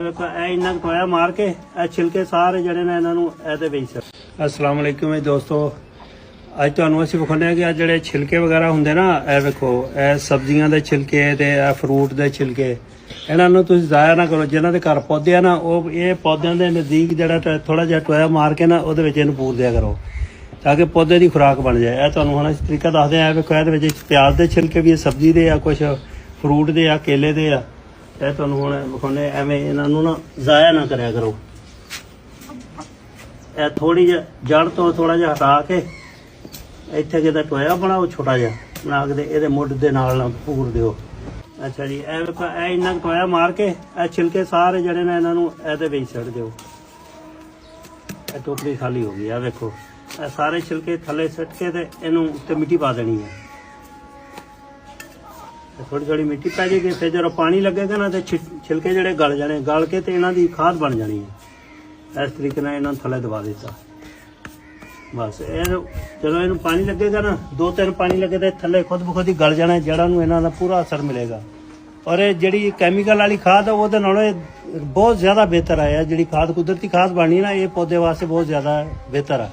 इन्ना टोया मार के छिलके सारे जड़े ने इन्हों अस्सलाम वालेकुम दोस्तों। अज तुहानूं असीं विखाने कि जेडे छिलके वगैरह हुंदे ना, वेखो सब्जियां दे छिलके ते फ्रूट दे छिलके, इन्हों तुसीं ज़ाया ना करो। जिन्हां दे घर पौधे आ ना, ये पौधों के नज़दीक जड़ा थोड़ा जिहा टोया मार के ना उहदे विच इहनूं पूर दिया करो ताकि पौधे की खुराक बन जाए। यह तुहानूं हुण तरीका दसदे आ। वेखो इहदे विच प्याज के छिलके भी, सब्जी दे आ, कुछ फ्रूट दे आ, केले दे आ। ਇਹ ਤੁਹਾਨੂੰ ਹੁਣ ਵਿਖਾਉਂਦੇ ਐਵੇਂ ਇਹਨਾਂ ਨੂੰ ਨਾ ਜ਼ਾਇਆ ਨਾ ਕਰਿਆ ਕਰੋ। ਇਹ ਥੋੜੀ ਜਿਹੀ ਜੜ ਤੋਂ ਥੋੜਾ ਜਿਹਾ ਹਟਾ ਕੇ ਇੱਥੇ ਕਿਤੇ ਟੋਇਆ ਬਣਾਓ, ਛੋਟਾ ਜਿਹਾ ਬਣਾ ਕੇ ਇਹਦੇ ਮੁੱਢ ਦੇ ਨਾਲ ਪੂਰ ਦਿਓ। ਅੱਛਾ ਜੀ, ਇਹ ਇੰਨਾ ਟੋਇਆ ਮਾਰ ਕੇ ਇਹ ਛਿਲਕੇ ਸਾਰੇ ਜਿਹੜੇ ਨੇ ਇਹਨਾਂ ਨੂੰ ਇਹਦੇ ਵਿੱਚ ਛੱਡ ਦਿਓ। ਇਹ ਟੋਕਰੀ ਖਾਲੀ ਹੋ ਗਈ ਆ। ਵੇਖੋ ਇਹ ਸਾਰੇ ਛਿਲਕੇ ਥੱਲੇ ਸੁੱਟ ਕੇ ਤੇ ਇਹਨੂੰ ਉੱਤੇ ਮਿੱਟੀ ਪਾ ਦੇਣੀ ਹੈ। थोड़ी थोड़ी मिट्टी पै जाएगी, फिर जो पानी लगेगा ना तो छिलके जड़े गल जाने, गल के तो इन्हों की खाद बन जानी है। इस तरीके इन्होंने थले दबा दिता। बस जो इन पानी लगेगा ना, 2-3 पानी लगे तो थले खुद ब खुद ही गल जाना, जड़ा इन्हों का पूरा असर मिलेगा। और जी कैमिकल वाली खाद है वो बहुत ज़्यादा बेहतर है। जी खाद कुदरती खाद बनी ना, ये पौधे वास्ते बहुत ज़्यादा बेहतर है।